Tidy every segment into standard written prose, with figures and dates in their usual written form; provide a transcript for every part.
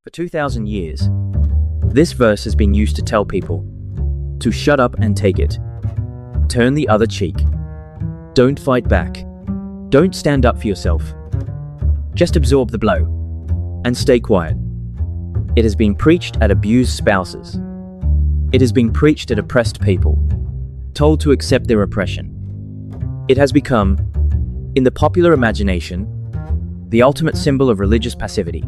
For 2,000 years, this verse has been used to tell people to shut up and take it. Turn the other cheek. Don't fight back. Don't stand up for yourself. Just absorb the blow and stay quiet. It has been preached at abused spouses. It has been preached at oppressed people, told to accept their oppression. It has become, in the popular imagination, the ultimate symbol of religious passivity.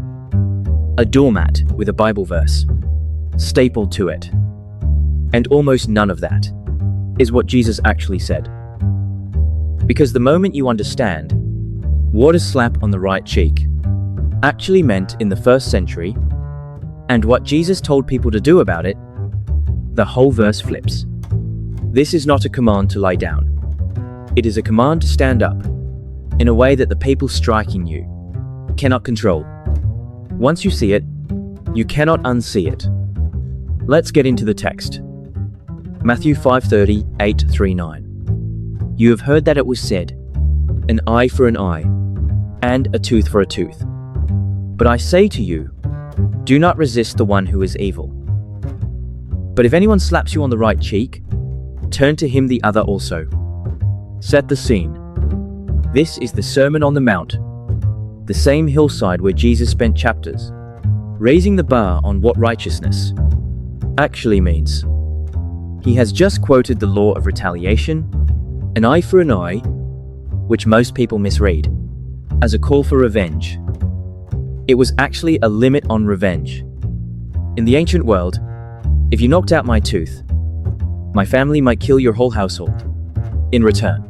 A doormat with a Bible verse stapled to it. And almost none of that is what Jesus actually said. Because the moment you understand what a slap on the right cheek actually meant in the first century, and what Jesus told people to do about it, the whole verse flips. This is not a command to lie down. It is a command to stand up in a way that the people striking you cannot control. Once you see it, you cannot unsee it. Let's get into the text. Matthew 5:38-39. You have heard that it was said, an eye for an eye, and a tooth for a tooth. But I say to you, do not resist the one who is evil. But if anyone slaps you on the right cheek, turn to him the other also. Set the scene. This is the Sermon on the Mount, the same hillside where Jesus spent chapters raising the bar on what righteousness actually means. He has just quoted the law of retaliation, an eye for an eye, which most people misread as a call for revenge. It was actually a limit on revenge. In the ancient world, if you knocked out my tooth, my family might kill your whole household in return.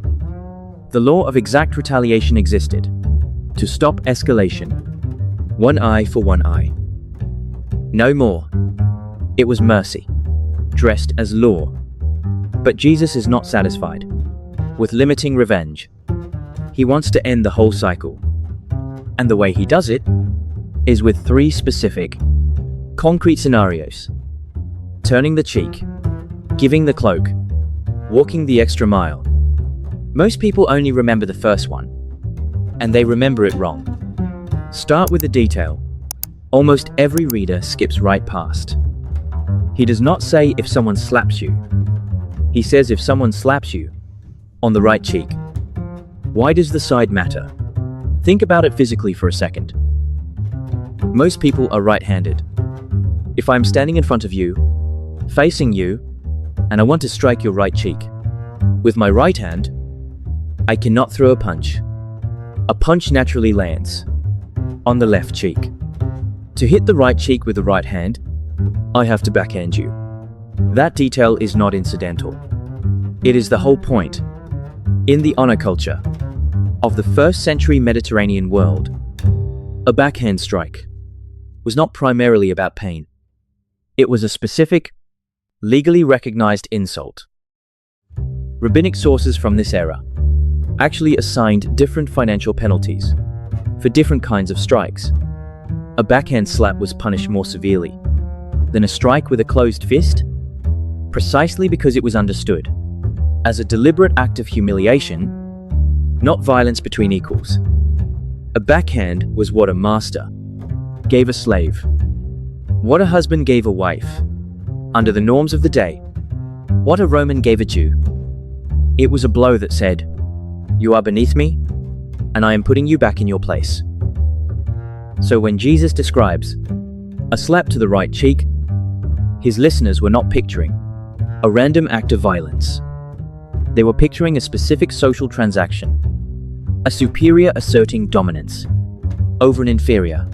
The law of exact retaliation existed to stop escalation. One eye for one eye. No more. It was mercy, dressed as law. But Jesus is not satisfied with limiting revenge. He wants to end the whole cycle. And the way he does it is with three specific, concrete scenarios: turning the cheek, giving the cloak, walking the extra mile. Most people only remember the first one, and they remember it wrong. Start with the detail. Almost every reader skips right past. He does not say if someone slaps you. He says if someone slaps you on the right cheek. Why does the side matter? Think about it physically for a second. Most people are right-handed. If I'm standing in front of you, facing you, and I want to strike your right cheek, with my right hand, I cannot throw a punch. A punch naturally lands on the left cheek. To hit the right cheek with the right hand, I have to backhand you. That detail is not incidental. It is the whole point. In the honor culture of the first century Mediterranean world, a backhand strike was not primarily about pain. It was a specific, legally recognized insult. Rabbinic sources from this era actually assigned different financial penalties for different kinds of strikes. A backhand slap was punished more severely than a strike with a closed fist, precisely because it was understood as a deliberate act of humiliation, not violence between equals. A backhand was what a master gave a slave, what a husband gave a wife, under the norms of the day, what a Roman gave a Jew. It was a blow that said, you are beneath me, and I am putting you back in your place. So when Jesus describes a slap to the right cheek, his listeners were not picturing a random act of violence. They were picturing a specific social transaction, a superior asserting dominance over an inferior.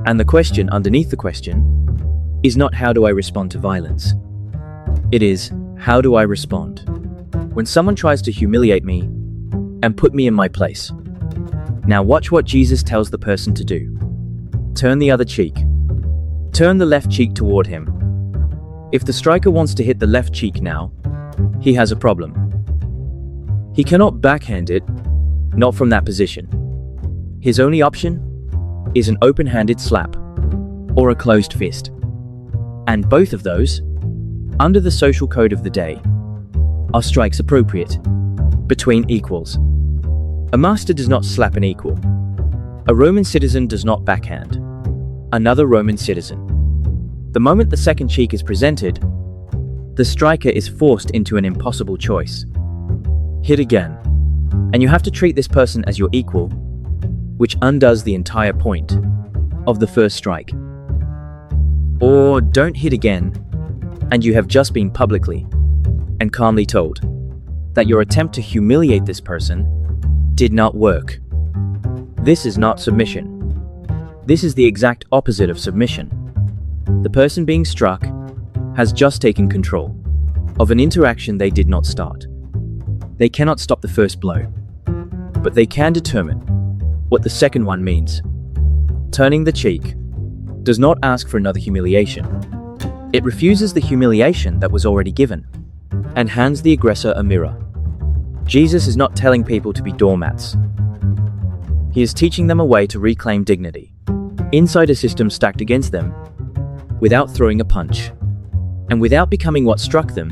And the question underneath the question is not how do I respond to violence? It is, how do I respond when someone tries to humiliate me and put me in my place? Now watch what Jesus tells the person to do. Turn the other cheek. Turn the left cheek toward him. If the striker wants to hit the left cheek now, he has a problem. He cannot backhand it, not from that position. His only option is an open-handed slap or a closed fist. And both of those, under the social code of the day, are strikes appropriate between equals. A master does not slap an equal. A Roman citizen does not backhand. another Roman citizen. The moment the second cheek is presented, the striker is forced into an impossible choice. Hit again, and you have to treat this person as your equal, which undoes the entire point of the first strike. Or don't hit again, and you have just been publicly and calmly told that your attempt to humiliate this person did not work. This is not submission. This is the exact opposite of submission. The person being struck has just taken control of an interaction they did not start. They cannot stop the first blow, but they can determine what the second one means. Turning the cheek does not ask for another humiliation. It refuses the humiliation that was already given and hands the aggressor a mirror. Jesus is not telling people to be doormats. He is teaching them a way to reclaim dignity inside a system stacked against them, without throwing a punch, and without becoming what struck them.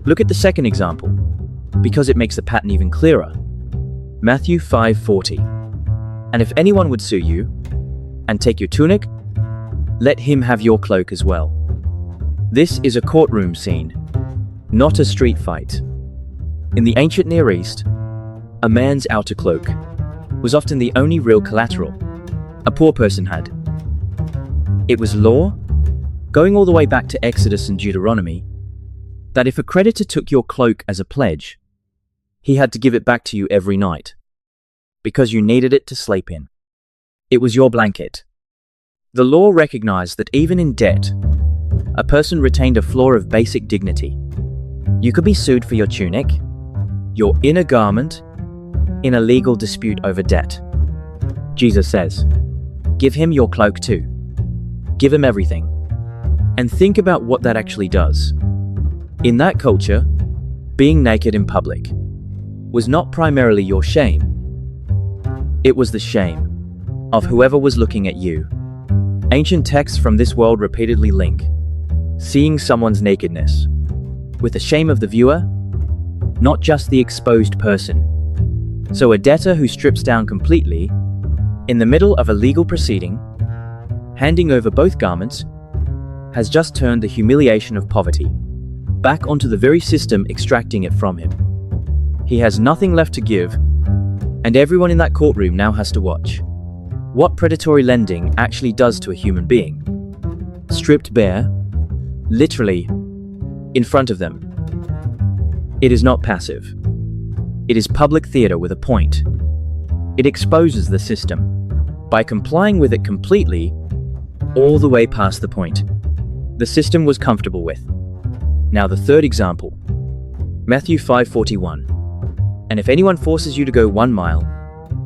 Look at the second example, because it makes the pattern even clearer. Matthew 5:40. And if anyone would sue you and take your tunic, let him have your cloak as well. This is a courtroom scene, not a street fight. In the ancient Near East, a man's outer cloak was often the only real collateral a poor person had. It was law, going all the way back to Exodus and Deuteronomy, that if a creditor took your cloak as a pledge, he had to give it back to you every night, because you needed it to sleep in. It was your blanket. The law recognized that even in debt, a person retained a floor of basic dignity. You could be sued for your tunic, your inner garment, in a legal dispute over debt. Jesus says, give him your cloak too. Give him everything. And think about what that actually does. In that culture, being naked in public was not primarily your shame. It was the shame of whoever was looking at you. Ancient texts from this world repeatedly link seeing someone's nakedness with the shame of the viewer, not just the exposed person. So a debtor who strips down completely, in the middle of a legal proceeding, handing over both garments, has just turned the humiliation of poverty back onto the very system extracting it from him. He has nothing left to give, and everyone in that courtroom now has to watch what predatory lending actually does to a human being. Stripped bare, literally, in front of them. It is not passive. It is public theater with a point. It exposes the system by complying with it completely, all the way past the point the system was comfortable with. Now the third example, Matthew 5:41. And if anyone forces you to go 1 mile,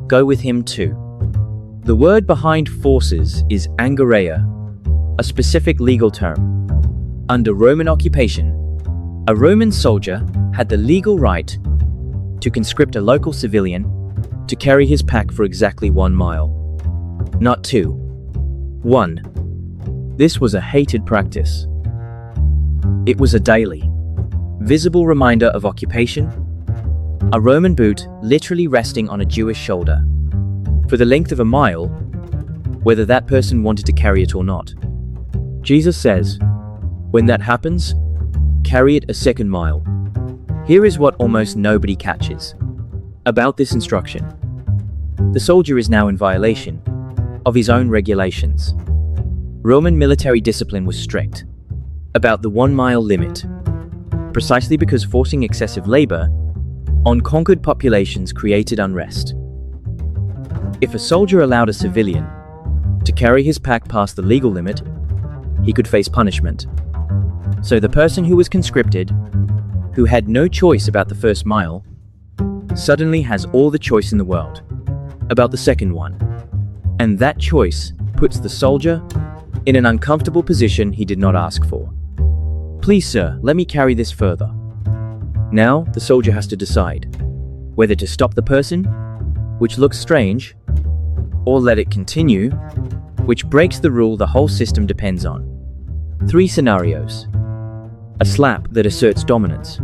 go with him 2. The word behind forces is angereia, a specific legal term. Under Roman occupation, a Roman soldier had the legal right to conscript a local civilian to carry his pack for exactly 1 mile. Not 2. 1. This was a hated practice. It was a daily, visible reminder of occupation, a Roman boot literally resting on a Jewish shoulder for the length of a mile, whether that person wanted to carry it or not. Jesus says, when that happens, carry it a second mile. Here is what almost nobody catches about this instruction. The soldier is now in violation of his own regulations. Roman military discipline was strict about the 1 mile limit, precisely because forcing excessive labor on conquered populations created unrest. If a soldier allowed a civilian to carry his pack past the legal limit, he could face punishment. So the person who was conscripted, who had no choice about the first mile, suddenly has all the choice in the world about the second one. And that choice puts the soldier in an uncomfortable position he did not ask for. Please, sir, let me carry this further. Now, the soldier has to decide whether to stop the person, which looks strange, or let it continue, which breaks the rule the whole system depends on. 3 scenarios. A slap that asserts dominance.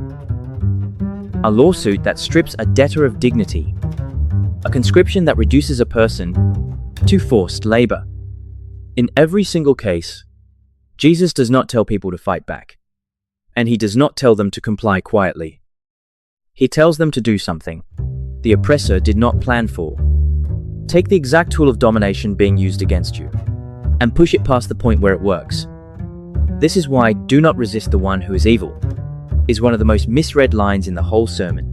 A lawsuit that strips a debtor of dignity. A conscription that reduces a person to forced labor. In every single case, Jesus does not tell people to fight back, and he does not tell them to comply quietly. He tells them to do something the oppressor did not plan for. Take the exact tool of domination being used against you, and push it past the point where it works. This is why "do not resist the one who is evil" is one of the most misread lines in the whole sermon.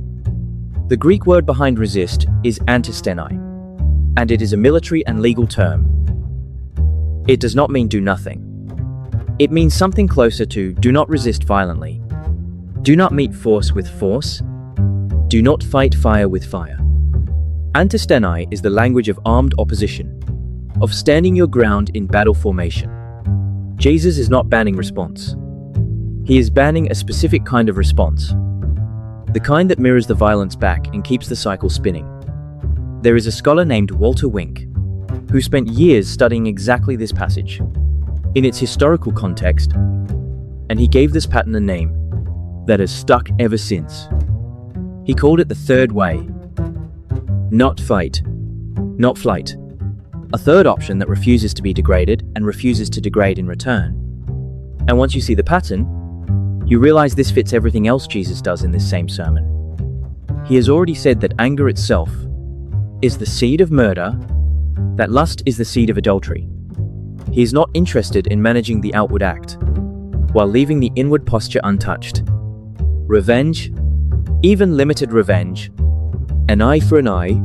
The Greek word behind resist is antisthenai, and it is a military and legal term. It does not mean do nothing. It means something closer to do not resist violently, do not meet force with force, do not fight fire with fire. Antisthenai is the language of armed opposition, of standing your ground in battle formation. Jesus is not banning response. He is banning a specific kind of response, the kind that mirrors the violence back and keeps the cycle spinning. There is a scholar named Walter Wink, who spent years studying exactly this passage, in its historical context, and he gave this pattern a name that has stuck ever since. He called it the third way. Not fight, not flight. A third option that refuses to be degraded and refuses to degrade in return. And once you see the pattern, you realize this fits everything else Jesus does in this same sermon. He has already said that anger itself is the seed of murder, that lust is the seed of adultery. He is not interested in managing the outward act, while leaving the inward posture untouched. Revenge, even limited revenge, an eye for an eye,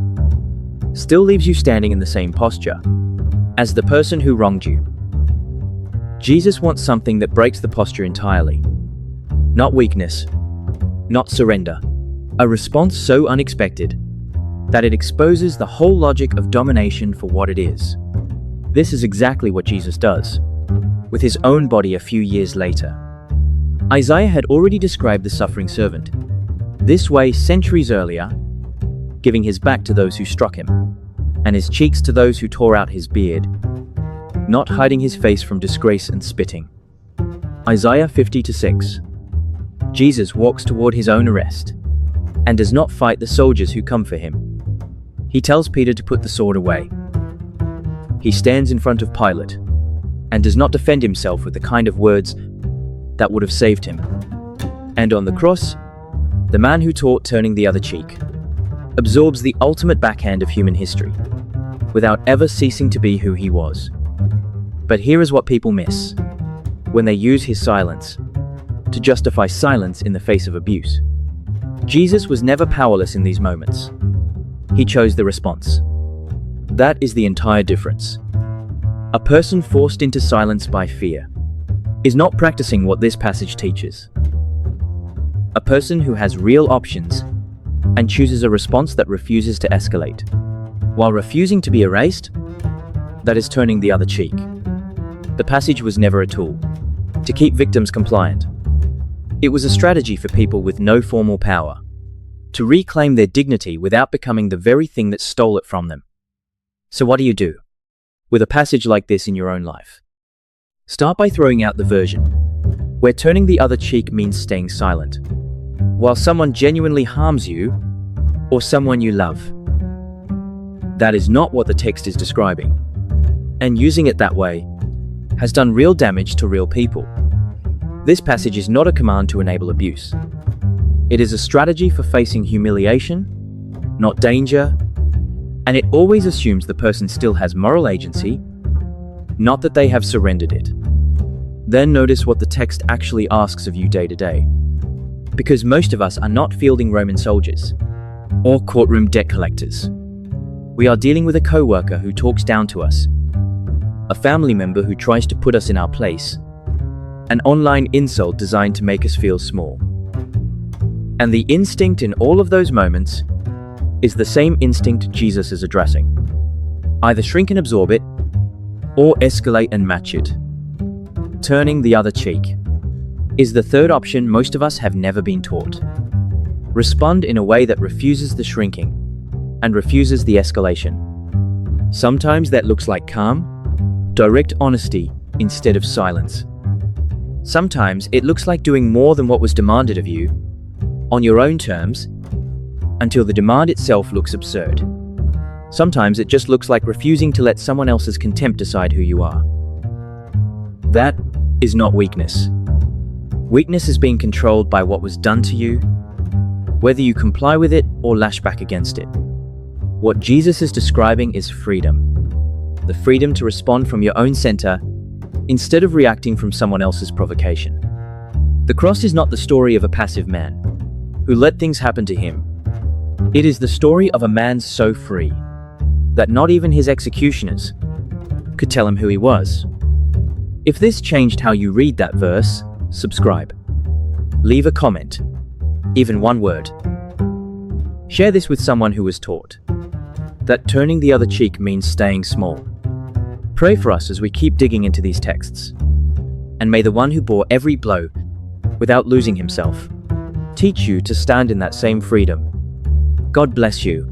still leaves you standing in the same posture as the person who wronged you. Jesus wants something that breaks the posture entirely. Not weakness, not surrender. A response so unexpected that it exposes the whole logic of domination for what it is. This is exactly what Jesus does, with his own body a few years later. Isaiah had already described the suffering servant this way centuries earlier, giving his back to those who struck him, and his cheeks to those who tore out his beard, not hiding his face from disgrace and spitting. Isaiah 50-6. Jesus walks toward his own arrest, and does not fight the soldiers who come for him. He tells Peter to put the sword away. He stands in front of Pilate, and does not defend himself with the kind of words that would have saved him. And on the cross, the man who taught turning the other cheek absorbs the ultimate backhand of human history, without ever ceasing to be who he was. But here is what people miss when they use his silence to justify silence in the face of abuse. Jesus was never powerless in these moments. He chose the response. That is the entire difference. A person forced into silence by fear is not practicing what this passage teaches. A person who has real options and chooses a response that refuses to escalate, while refusing to be erased, that is turning the other cheek. The passage was never a tool to keep victims compliant. It was a strategy for people with no formal power to reclaim their dignity without becoming the very thing that stole it from them. So what do you do with a passage like this in your own life? Start by throwing out the version where turning the other cheek means staying silent while someone genuinely harms you or someone you love. That is not what the text is describing, and using it that way has done real damage to real people. This passage is not a command to enable abuse. It is a strategy for facing humiliation, not danger, and it always assumes the person still has moral agency, not that they have surrendered it. Then notice what the text actually asks of you day to day. Because most of us are not fielding Roman soldiers or courtroom debt collectors. We are dealing with a co-worker who talks down to us, a family member who tries to put us in our place, an online insult designed to make us feel small. And the instinct in all of those moments is the same instinct Jesus is addressing. Either shrink and absorb it, or escalate and match it. Turning the other cheek is the third option most of us have never been taught. Respond in a way that refuses the shrinking and refuses the escalation. Sometimes that looks like calm, direct honesty instead of silence. Sometimes it looks like doing more than what was demanded of you, on your own terms, until the demand itself looks absurd. Sometimes it just looks like refusing to let someone else's contempt decide who you are. That is not weakness. Weakness is being controlled by what was done to you, whether you comply with it or lash back against it. What Jesus is describing is freedom. The freedom to respond from your own center instead of reacting from someone else's provocation. The cross is not the story of a passive man who let things happen to him. It is the story of a man so free that not even his executioners could tell him who he was. If this changed how you read that verse, subscribe. Leave a comment, even one word. Share this with someone who was taught that turning the other cheek means staying small. Pray for us as we keep digging into these texts. And may the one who bore every blow without losing himself teach you to stand in that same freedom. God bless you.